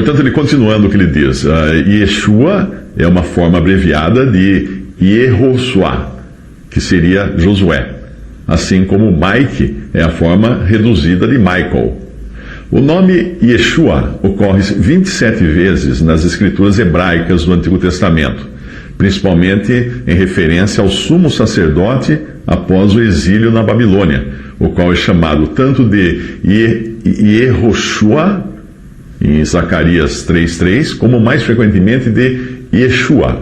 Portanto, ele continuando o que ele diz, Yeshua é uma forma abreviada de Yehoshua, que seria Josué, assim como Mike é a forma reduzida de Michael. O nome Yeshua ocorre 27 vezes nas escrituras hebraicas do Antigo Testamento, principalmente em referência ao sumo sacerdote após o exílio na Babilônia, o qual é chamado tanto de Yehoshua, em Zacarias 3:3, como mais frequentemente de Yeshua.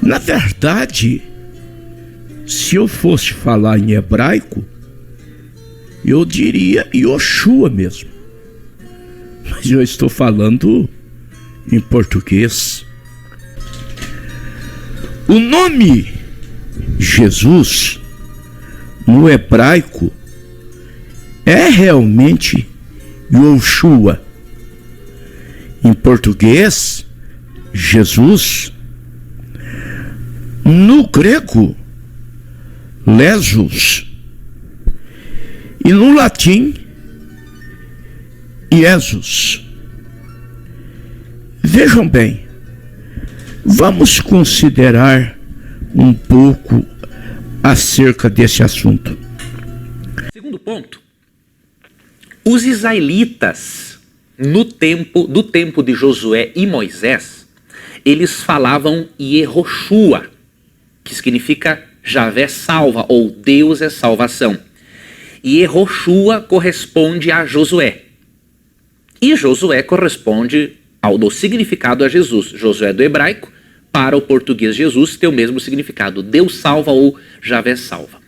Na verdade, se eu fosse falar em hebraico, eu diria Yoshua mesmo. Mas eu estou falando em português. O nome Jesus, no hebraico, é realmente Yoshua. Em português, Jesus. No grego, Jesus. E no latim, Jesus. Vejam bem, vamos considerar um pouco acerca desse assunto. Segundo ponto, os israelitas, do tempo de Josué e Moisés, eles falavam Yehoshua, que significa Javé salva, ou Deus é salvação. E Yehoshua corresponde a Josué. E Josué corresponde do significado a Jesus. Josué do hebraico, para o português Jesus, tem o mesmo significado. Deus salva ou Javé salva.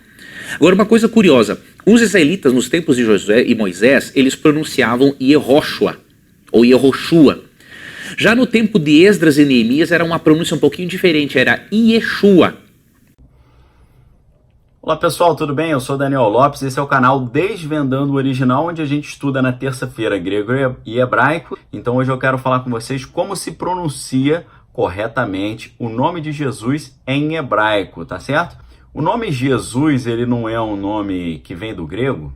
Agora, uma coisa curiosa. Os israelitas, nos tempos de Josué e Moisés, eles pronunciavam Yehoshua, ou Yehoshua. Já no tempo de Esdras e Neemias, era uma pronúncia um pouquinho diferente, era Yeshua. Olá pessoal, tudo bem? Eu sou Daniel Lopes, esse é o canal Desvendando o Original, onde a gente estuda na terça-feira grego e hebraico. Então hoje eu quero falar com vocês como se pronuncia corretamente o nome de Jesus em hebraico, tá certo? O nome Jesus, ele não é um nome que vem do grego?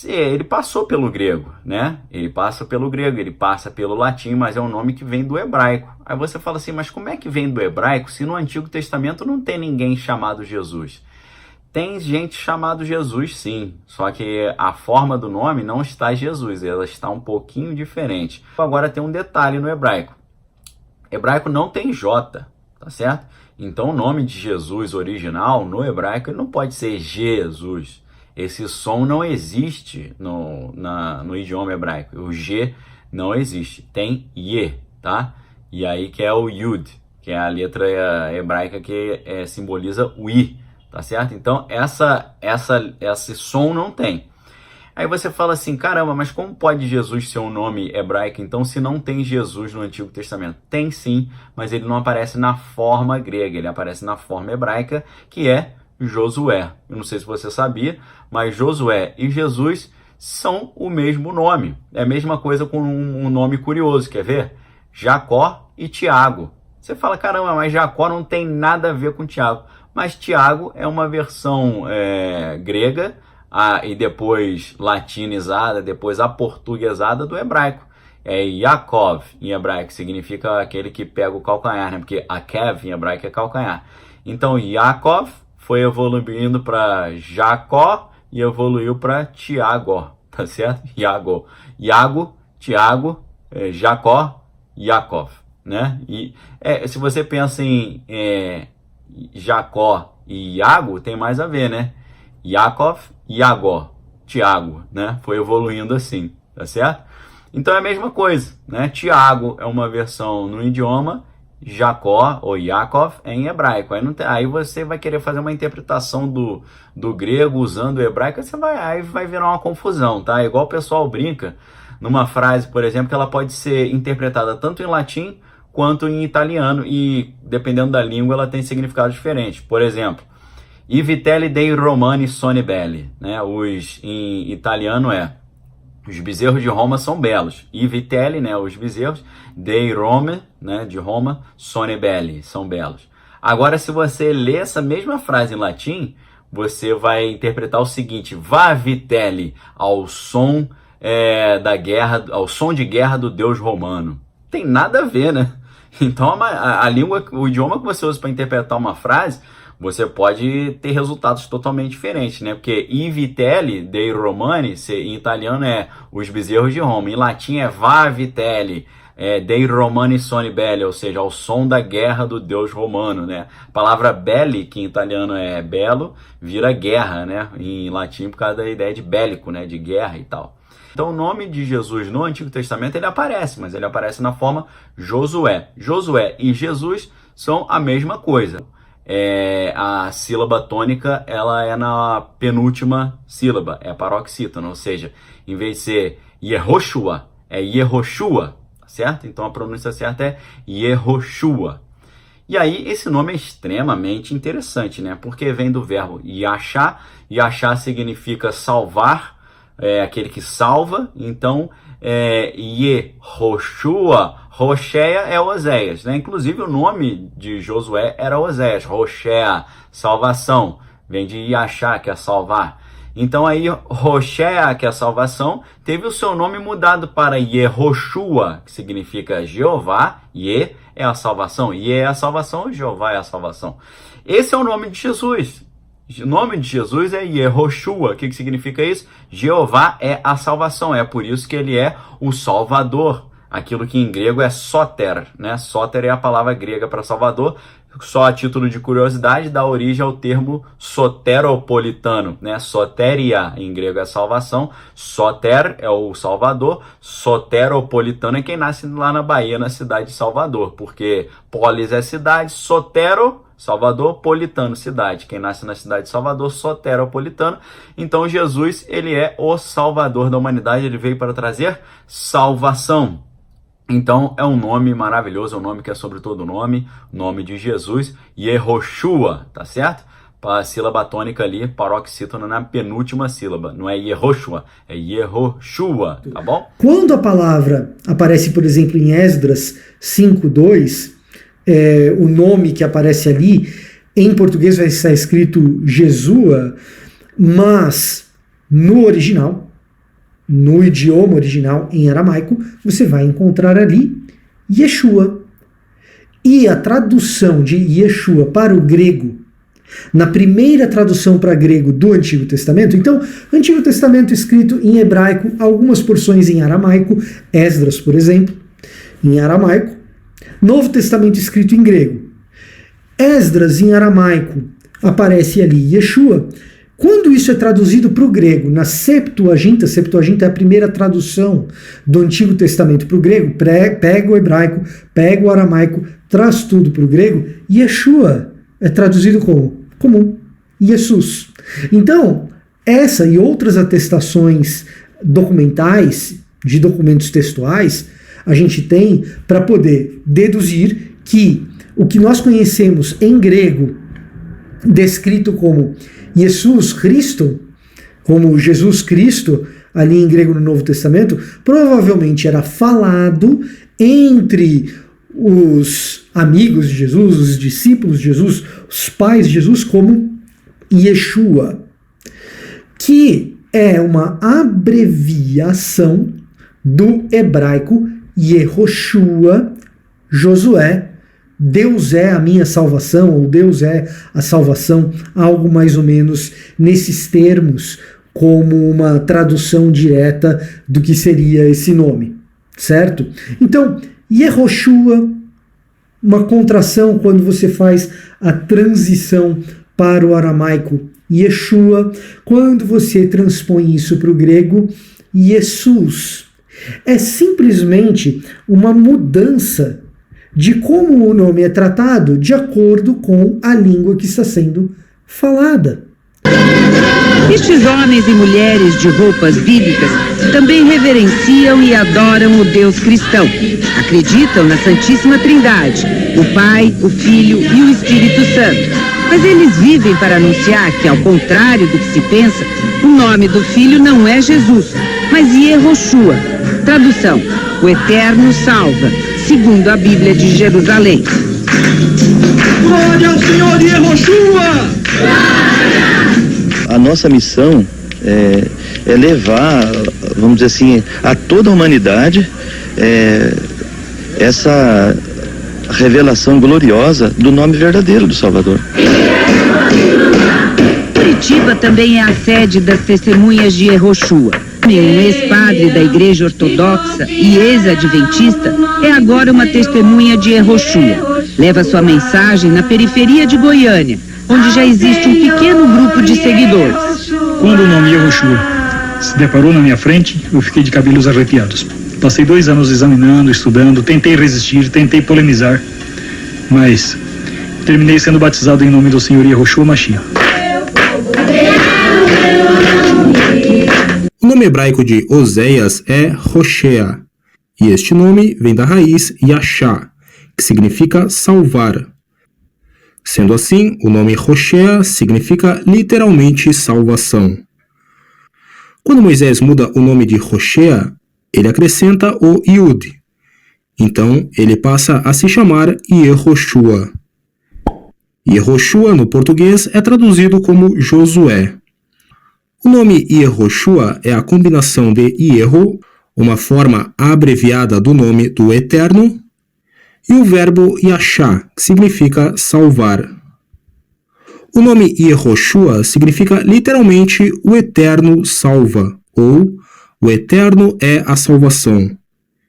Ele passou pelo grego, né? Ele passa pelo grego, ele passa pelo latim, mas é um nome que vem do hebraico. Aí você fala assim, mas como é que vem do hebraico se no Antigo Testamento não tem ninguém chamado Jesus? Tem gente chamado Jesus, sim, só que a forma do nome não está Jesus, ela está um pouquinho diferente. Agora tem um detalhe no hebraico. Hebraico não tem J, tá certo? Então o nome de Jesus original no hebraico ele não pode ser Jesus. Esse som não existe no idioma hebraico. O G não existe. Tem Ye, tá? E aí que é o Yud, que é a letra hebraica que simboliza o I, tá certo? Então esse som não tem. Aí você fala assim, caramba, mas como pode Jesus ser um nome hebraico então se não tem Jesus no Antigo Testamento? Tem sim, mas ele não aparece na forma grega, ele aparece na forma hebraica, que é Josué. Eu não sei se você sabia, mas Josué e Jesus são o mesmo nome. É a mesma coisa com um nome curioso, quer ver? Jacó e Tiago. Você fala, caramba, mas Jacó não tem nada a ver com Tiago. Mas Tiago é uma versão grega e depois latinizada, depois aportuguesada do hebraico. Yaakov em hebraico significa aquele que pega o calcanhar, né? Porque Akev em hebraico é calcanhar. Então Yaakov foi evoluindo para Jacó e evoluiu para Tiago, tá certo? Iago, Tiago, Jacó, Yaakov, né? E se você pensa em Jacó e Iago, tem mais a ver, né? Yaakov, Iagó, Tiago, né? Foi evoluindo assim, tá certo? Então é a mesma coisa, né? Tiago é uma versão no idioma, Jacó ou Yaakov é em hebraico. Aí você vai querer fazer uma interpretação do grego usando o hebraico, aí vai virar uma confusão, tá? Igual o pessoal brinca numa frase, por exemplo, que ela pode ser interpretada tanto em latim quanto em italiano, e dependendo da língua ela tem significado diferente. Por exemplo, I vitelli dei romani sono belli, né? Em italiano os bezerros de Roma são belos. I vitelli, né? Os bezerros, dei Rome, né? De Roma, sono belli, são belos. Agora, se você ler essa mesma frase em latim, você vai interpretar o seguinte: va vitelli, ao som da guerra, ao som de guerra do Deus romano. Tem nada a ver, né? Então a língua, o idioma que você usa para interpretar uma frase, você pode ter resultados totalmente diferentes, né? Porque i vitelli dei romani, em italiano é os bezerros de Roma, em latim é va vitelli, dei romani sono belli, ou seja, ao som da guerra do Deus romano, né? A palavra belli, que em italiano é belo, vira guerra, né? Em latim por causa da ideia de bélico, né? De guerra e tal. Então o nome de Jesus no Antigo Testamento ele aparece, mas ele aparece na forma Josué. Josué e Jesus são a mesma coisa. A sílaba tônica ela é na penúltima sílaba, é paroxítona, ou seja, em vez de ser Yehoshua, é Yehoshua, certo? Então a pronúncia certa é Yehoshua. E aí esse nome é extremamente interessante, né? Porque vem do verbo yachá, yachá significa salvar, aquele que salva, então Yehoshua, Rocheia é Oséias, né? Inclusive o nome de Josué era Oséias, Rocheia, salvação, vem de Yachá, que é salvar. Então aí Rocheia, que é a salvação, teve o seu nome mudado para Yehoshua, que significa Jeová, Ye é a salvação, Ye é a salvação, Jeová é a salvação. Esse é o nome de Jesus. O nome de Jesus é Yehoshua. O que significa isso? Jeová é a salvação. É por isso que ele é o Salvador. Aquilo que em grego é soter, né? Soter é a palavra grega para Salvador. Só a título de curiosidade, dá origem ao termo soteropolitano, né? Soteria em grego é salvação. Soter é o Salvador. Soteropolitano é quem nasce lá na Bahia, na cidade de Salvador. Porque polis é cidade, sotero Salvador, politano, cidade. Quem nasce na cidade de Salvador, soteropolitano. Então Jesus, ele é o Salvador da humanidade, ele veio para trazer salvação. Então é um nome maravilhoso, é um nome que é sobre todo nome, o nome de Jesus, Yehoshua, tá certo? A sílaba tônica ali, paroxítona na penúltima sílaba, não é Yehoshua, é Yehoshua, tá bom? Quando a palavra aparece, por exemplo, em Esdras 5:2, o nome que aparece ali, em português vai estar escrito Jesua, mas no original, no idioma original, em aramaico, você vai encontrar ali Yeshua. E a tradução de Yeshua para o grego, na primeira tradução para grego do Antigo Testamento, então, Antigo Testamento escrito em hebraico, algumas porções em aramaico, Esdras, por exemplo, em aramaico, Novo Testamento escrito em grego. Esdras, em aramaico, aparece ali Yeshua. Quando isso é traduzido para o grego, na Septuaginta, Septuaginta é a primeira tradução do Antigo Testamento para o grego, pega o hebraico, pega o aramaico, traz tudo para o grego, Yeshua é traduzido como Jesus. Então, essa e outras atestações documentais, de documentos textuais, a gente tem para poder deduzir que o que nós conhecemos em grego, descrito como Jesus Cristo, como Jesus Cristo, ali em grego no Novo Testamento, provavelmente era falado entre os amigos de Jesus, os discípulos de Jesus, os pais de Jesus, como Yeshua, que é uma abreviação do hebraico Yehoshua, Josué, Deus é a minha salvação, ou Deus é a salvação, algo mais ou menos nesses termos, como uma tradução direta do que seria esse nome, certo? Então, Yehoshua, uma contração quando você faz a transição para o aramaico, Yeshua, quando você transpõe isso para o grego, Jesus. É simplesmente uma mudança de como o nome é tratado de acordo com a língua que está sendo falada. Estes homens e mulheres de roupas bíblicas também reverenciam e adoram o Deus cristão. Acreditam na Santíssima Trindade, o Pai, o Filho e o Espírito Santo. Mas eles vivem para anunciar que, ao contrário do que se pensa, o nome do Filho não é Jesus, mas Yehoshua. Tradução: o Eterno salva, segundo a Bíblia de Jerusalém. Glória ao Senhor Yehoshua! A nossa missão é levar vamos dizer assim, a toda a humanidade essa revelação gloriosa do nome verdadeiro do Salvador. Curitiba também é a sede das Testemunhas de Yehoshua. Um ex-padre da Igreja Ortodoxa e ex-adventista é agora uma testemunha de Yehoshua. Leva sua mensagem na periferia de Goiânia, onde já existe um pequeno grupo de seguidores. Quando o nome Yehoshua se deparou na minha frente, eu fiquei de cabelos arrepiados. Passei 2 anos examinando, estudando, tentei resistir, tentei polemizar, mas terminei sendo batizado em nome do Senhor Yehoshua Mashiach. O nome hebraico de Oséias é Hoshea, e este nome vem da raiz Yashá, que significa salvar. Sendo assim, o nome Hoshea significa literalmente salvação. Quando Moisés muda o nome de Hoshea, ele acrescenta o Yud. Então, ele passa a se chamar Yehoshua. Yehoshua, no português, é traduzido como Josué. O nome Yehoshua é a combinação de Yeho, uma forma abreviada do nome do Eterno, e o verbo Yashá, que significa salvar. O nome Yehoshua significa literalmente o Eterno salva, ou o Eterno é a salvação.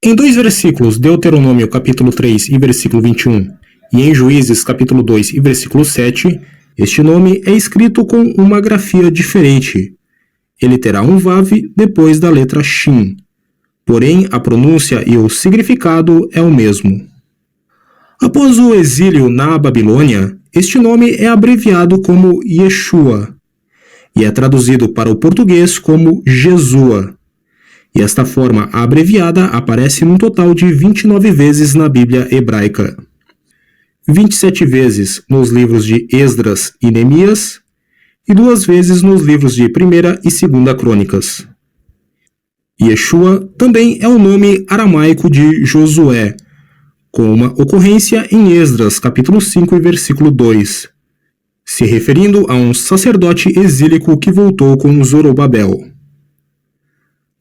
Em 2 versículos, Deuteronômio capítulo 3 e versículo 21, e em Juízes capítulo 2 e versículo 7, este nome é escrito com uma grafia diferente. Ele terá um vav depois da letra Shin, porém a pronúncia e o significado é o mesmo. Após o exílio na Babilônia, este nome é abreviado como Yeshua e é traduzido para o português como Jesua. E esta forma abreviada aparece num total de 29 vezes na Bíblia hebraica. 27 vezes nos livros de Esdras e Neemias, e 2 vezes nos livros de 1ª e 2ª Crônicas. Yeshua também é o nome aramaico de Josué, com uma ocorrência em Esdras, capítulo 5 e versículo 2, se referindo a um sacerdote exílico que voltou com Zorobabel.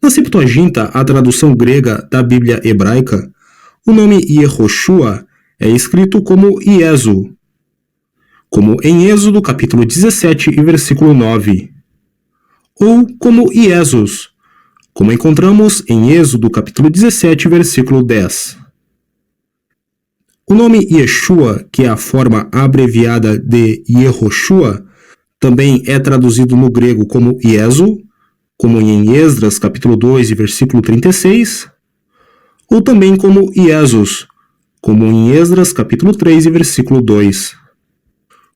Na Septuaginta, a tradução grega da Bíblia hebraica, o nome Yehoshua é escrito como Iesu, como em Êxodo capítulo 17 e versículo 9, ou como Iesus, como encontramos em Êxodo capítulo 17 versículo 10. O nome Yeshua, que é a forma abreviada de Yehoshua, também é traduzido no grego como Iesu, como em Esdras capítulo 2 e versículo 36, ou também como Iesus, como em Esdras capítulo 3 e versículo 2.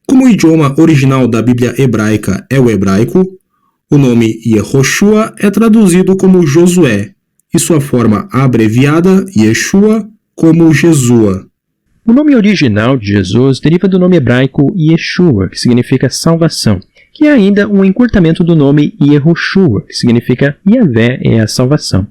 Como o idioma original da Bíblia hebraica é o hebraico, o nome Yehoshua é traduzido como Josué, e sua forma abreviada, Yeshua, como Jesua. O nome original de Jesus deriva do nome hebraico Yeshua, que significa salvação, que é ainda um encurtamento do nome Yehoshua, que significa Yahvé é a salvação.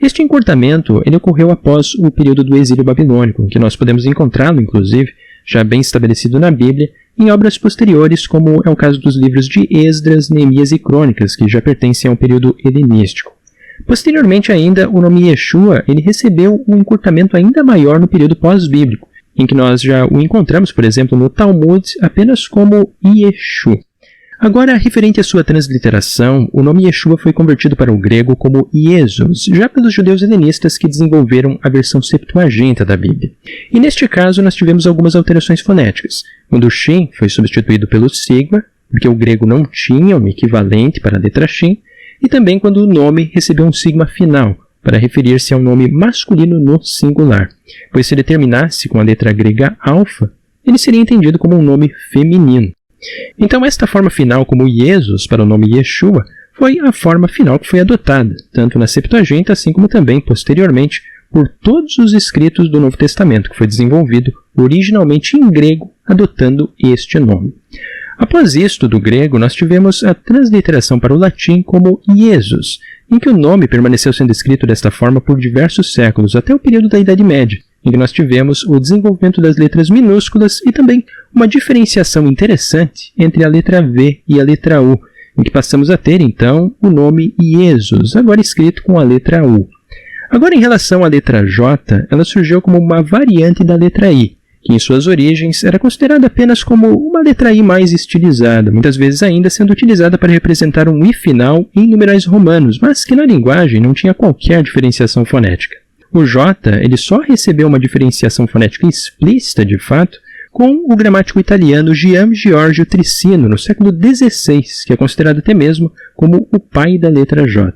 Este encurtamento ele ocorreu após o período do exílio babilônico, que nós podemos encontrá-lo, inclusive, já bem estabelecido na Bíblia, em obras posteriores, como é o caso dos livros de Esdras, Neemias e Crônicas, que já pertencem ao período helenístico. Posteriormente ainda, o nome Yeshua ele recebeu um encurtamento ainda maior no período pós-bíblico, em que nós já o encontramos, por exemplo, no Talmud, apenas como Yeshu. Agora, referente à sua transliteração, o nome Yeshua foi convertido para o grego como Iesus, já pelos judeus helenistas que desenvolveram a versão Septuaginta da Bíblia. E neste caso, nós tivemos algumas alterações fonéticas, quando o Shin foi substituído pelo Sigma, porque o grego não tinha um equivalente para a letra Shin, e também quando o nome recebeu um Sigma final, para referir-se ao nome masculino no singular, pois se ele terminasse com a letra grega alfa, ele seria entendido como um nome feminino. Então esta forma final como Iesus para o nome Yeshua foi a forma final que foi adotada, tanto na Septuaginta assim como também posteriormente por todos os escritos do Novo Testamento, que foi desenvolvido originalmente em grego, adotando este nome. Após isto do grego, nós tivemos a transliteração para o latim como Iesus, em que o nome permaneceu sendo escrito desta forma por diversos séculos, até o período da Idade Média, em que nós tivemos o desenvolvimento das letras minúsculas e também uma diferenciação interessante entre a letra V e a letra U, em que passamos a ter, então, o nome Iesus, agora escrito com a letra U. Agora, em relação à letra J, ela surgiu como uma variante da letra I, que em suas origens era considerada apenas como uma letra I mais estilizada, muitas vezes ainda sendo utilizada para representar um I final em numerais romanos, mas que na linguagem não tinha qualquer diferenciação fonética. O J ele só recebeu uma diferenciação fonética explícita, de fato, com o gramático italiano Gian Giorgio Trissino, no século XVI, que é considerado até mesmo como o pai da letra J.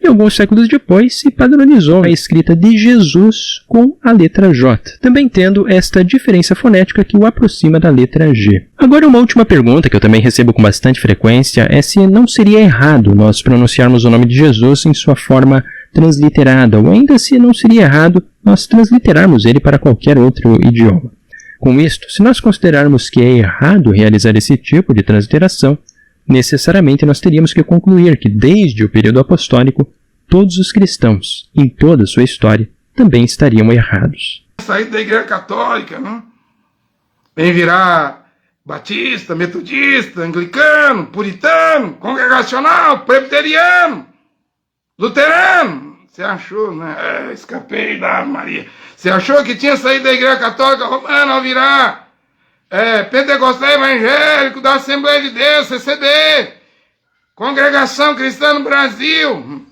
E alguns séculos depois se padronizou a escrita de Jesus com a letra J, também tendo esta diferença fonética que o aproxima da letra G. Agora, uma última pergunta que eu também recebo com bastante frequência é se não seria errado nós pronunciarmos o nome de Jesus em sua forma transliterada, ou ainda se não seria errado nós transliterarmos ele para qualquer outro idioma. Com isto, se nós considerarmos que é errado realizar esse tipo de transliteração, necessariamente nós teríamos que concluir que, desde o período apostólico, todos os cristãos, em toda a sua história, também estariam errados. Sair da Igreja Católica, né? Vem virar batista, metodista, anglicano, puritano, congregacional, presbiteriano, luterano. Você achou, né? Escapei da Maria. Você achou que tinha saído da Igreja Católica Romana ao virar pentecostal evangélico da Assembleia de Deus, CCD, Congregação Cristã no Brasil,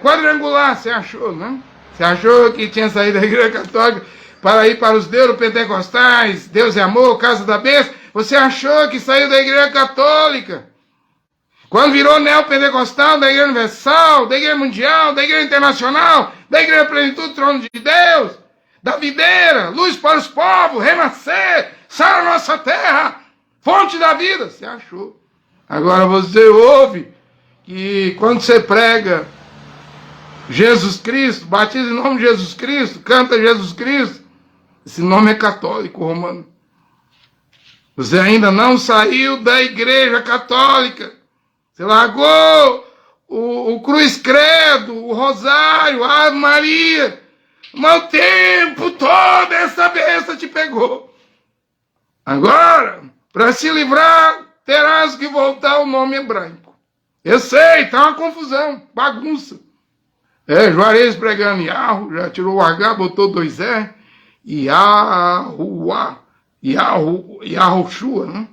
quadrangular, você achou, né? Você achou que tinha saído da Igreja Católica para ir para os neuropentecostais, Deus é Amor, Casa da Bênção? Você achou que saiu da Igreja Católica quando virou neopentecostal, da Igreja Universal, da Igreja Mundial, da Igreja Internacional, da Igreja Plenitude, Trono de Deus, da videira, luz para os povos, renascer, sal a nossa terra, fonte da vida. Você achou. Agora você ouve que quando você prega Jesus Cristo, batiza em nome de Jesus Cristo, canta Jesus Cristo, esse nome é católico romano. Você ainda não saiu da Igreja Católica. Você largou o Cruz Credo, o Rosário, a Ave Maria. Mas o tempo todo essa bênção te pegou. Agora, para se livrar, terás que voltar ao nome hebraico. Eu sei, tá uma confusão, bagunça. Juarez pregando Yahu, já tirou o H, botou 2 E. Yahuá, Yahushua, né?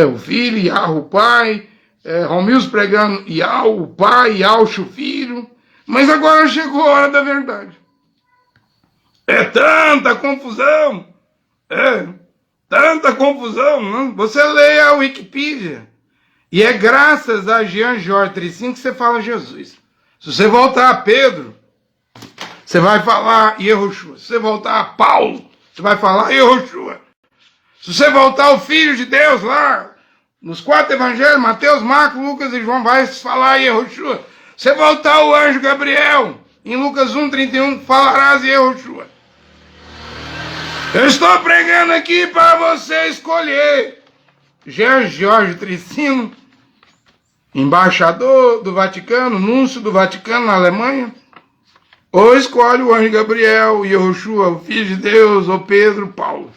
O filho, Yahu, o pai. Romilson pregando Yahu, o pai, Yahushu, o filho. Mas agora chegou a hora da verdade. Tanta confusão. Tanta confusão. Não? Você lê a Wikipedia. E é graças a Gian Giorgio Trissino que você fala Jesus. Se você voltar a Pedro, você vai falar Yehoshua. Se você voltar a Paulo, você vai falar Yehoshua. Se você voltar ao Filho de Deus lá, nos 4 evangelhos, Mateus, Marcos, Lucas e João, vai falar Yehoshua. Se você voltar ao anjo Gabriel, em Lucas 1:31, falarás Yehoshua. Eu estou pregando aqui para você escolher. Gian Giorgio Trissino, embaixador do Vaticano, núncio do Vaticano na Alemanha, ou escolhe o anjo Gabriel, Yehoshua, o Filho de Deus, ou Pedro, Paulo.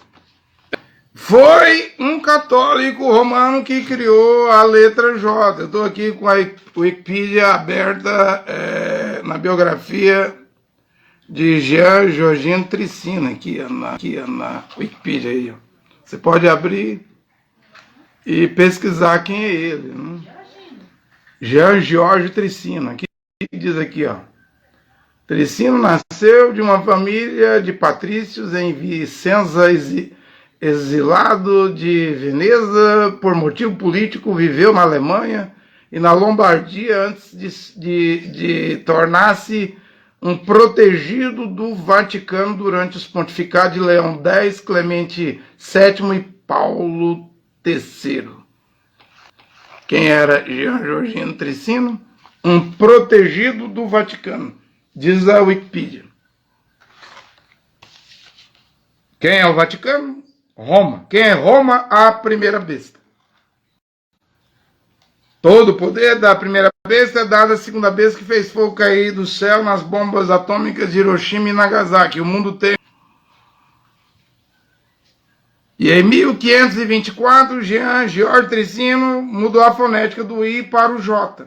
Foi um católico romano que criou a letra J. Eu estou aqui com a Wikipedia aberta na biografia de Gian Giorgio Trissino, aqui na Wikipedia. Aí, ó. Você pode abrir e pesquisar quem é ele. Né? Gian Giorgio Trissino. Aqui diz aqui, ó. Trissino nasceu de uma família de patrícios em Vicenza, exilado de Veneza por motivo político, viveu na Alemanha e na Lombardia antes de tornar-se um protegido do Vaticano durante os pontificados de Leão X, Clemente VII e Paulo III. Quem era Gian Giorgio Trissino? Um protegido do Vaticano, diz a Wikipedia. Quem é o Vaticano? Roma. Quem é Roma? A primeira besta. Todo o poder da primeira besta é dado à segunda besta que fez fogo cair do céu nas bombas atômicas de Hiroshima e Nagasaki. O mundo tem... E em 1524, Jean Georges Tricino mudou a fonética do I para o J.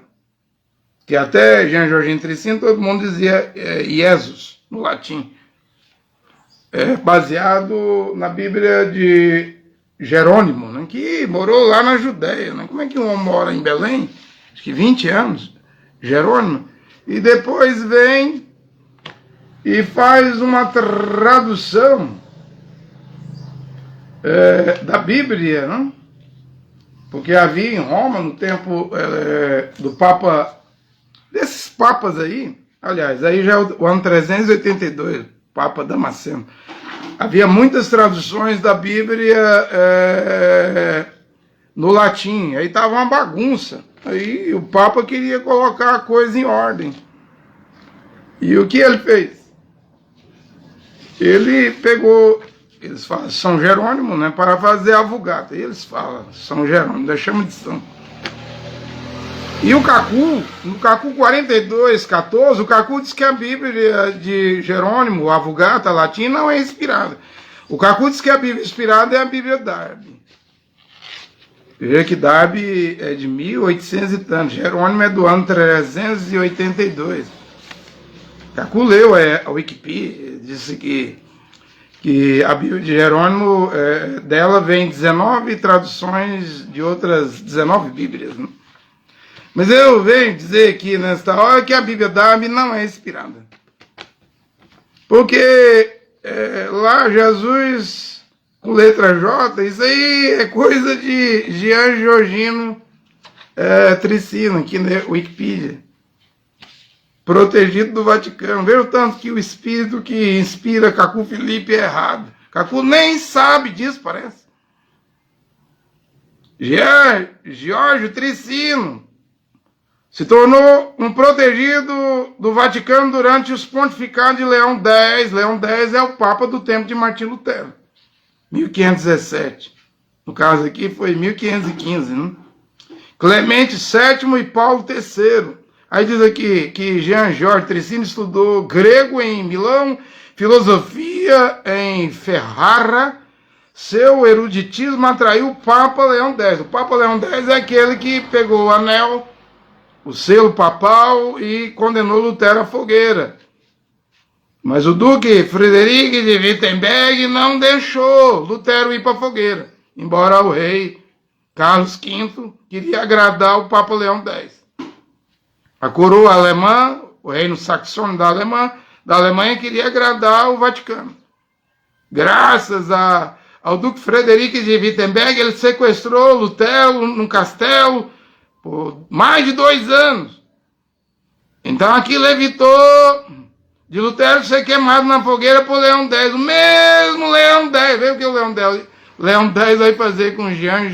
Que até Jean Georges Tricino todo mundo dizia Jesus, no latim. Baseado na Bíblia de Jerônimo, né, que morou lá na Judéia. Né? Como é que um homem mora em Belém? Acho que 20 anos. Jerônimo. E depois vem e faz uma tradução da Bíblia, né? Porque havia em Roma, no tempo do Papa, desses papas aí, aliás, aí já é o ano 382, Papa Damasceno, havia muitas traduções da Bíblia no latim, aí estava uma bagunça, aí o Papa queria colocar a coisa em ordem. E o que ele fez? Ele pegou, eles falam São Jerônimo, né, para fazer a Vulgata. E eles falam São Jerônimo, deixamos de São. E o Cacu, no Cacu 42:14, o Cacu diz que a Bíblia de Jerônimo, a Vulgata latina, não é inspirada. O Cacu diz que a Bíblia inspirada é a Bíblia Darby. Veja que Darby é de 1800 e tanto, Jerônimo é do ano 382. Cacu leu a Wikipedia, disse que a Bíblia de Jerônimo, dela vem 19 traduções de outras 19 Bíblias. Né? Mas eu venho dizer aqui nesta hora que a Bíblia Darby não é inspirada. Porque lá Jesus, com letra J, isso aí é coisa de Jean Georgino Tricino, aqui na Wikipedia. Protegido do Vaticano. Veja o tanto que o espírito que inspira Cacu Felipe é errado. Cacu nem sabe disso, parece. George Tricino se tornou um protegido do Vaticano durante os pontificados de Leão X. Leão X é o Papa do tempo de Martim Lutero. 1517. No caso aqui foi 1515, né? Clemente VII e Paulo III. Aí diz aqui que Jean Georges Tricino estudou grego em Milão, filosofia em Ferrara. Seu eruditismo atraiu o Papa Leão X. O Papa Leão X é aquele que pegou o anel, o selo papal e condenou Lutero à fogueira. Mas o Duque Frederico de Wittenberg não deixou Lutero ir para a fogueira, embora o rei Carlos V queria agradar o Papa Leão X. A coroa alemã, o reino saxônico da Alemanha queria agradar o Vaticano. Graças ao Duque Frederico de Wittenberg, ele sequestrou Lutero num castelo por mais de 2 anos. Então aquilo evitou de Lutero ser queimado na fogueira por Leão X. O mesmo Leão X. Veja o que o Leão X vai fazer com Jean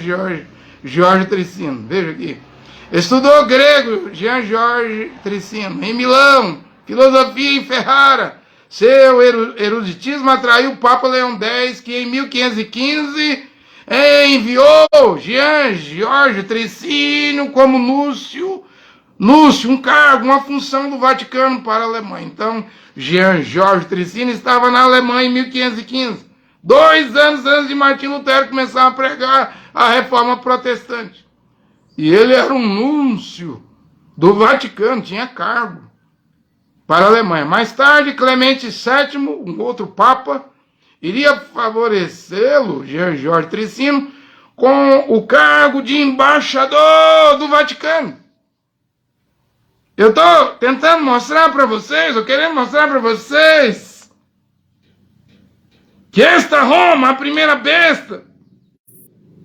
Georges Tricino. Veja aqui. Estudou grego, Jean Georges Tricino, em Milão, filosofia em Ferrara. Seu eruditismo atraiu o Papa Leão X, que em 1515 enviou Jean Georges Tricino como Núcio, um cargo, uma função do Vaticano para a Alemanha. Então, Jean Georges Tricino estava na Alemanha em 1515, 2 anos antes de Martim Lutero começar a pregar a reforma protestante. E ele era um núncio do Vaticano, tinha cargo para a Alemanha. Mais tarde, Clemente VII, um outro papa, iria favorecê-lo, Jean Georges Tricino, com o cargo de embaixador do Vaticano. Eu estou tentando mostrar para vocês, eu querendo mostrar para vocês, que esta Roma, a primeira besta,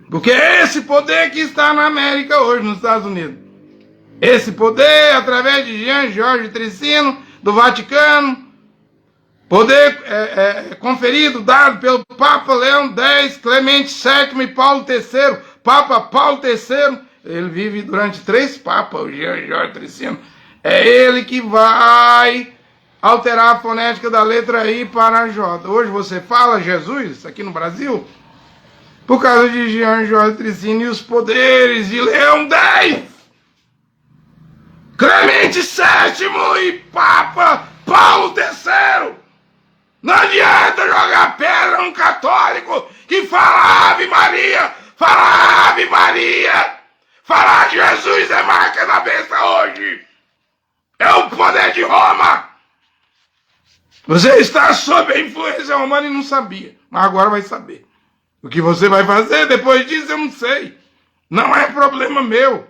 porque é esse poder que está na América hoje, nos Estados Unidos. Esse poder, através de Jean Georges Tricino, do Vaticano, poder conferido, dado pelo Papa Leão X, Clemente VII e Paulo III. Papa Paulo III, ele vive durante 3 papas, o Jean Georges Tricino. É ele que vai alterar a fonética da letra I para a J. Hoje você fala Jesus, aqui no Brasil, por causa de Jean Georges Tricino e os poderes de Leão X, Clemente VII e Papa Paulo III. Não adianta jogar pedra num católico que fala Ave Maria, fala Ave Maria. Falar Jesus é marca da besta hoje. É o poder de Roma. Você está sob a influência romana e não sabia, mas agora vai saber. O que você vai fazer depois disso eu não sei. Não é problema meu.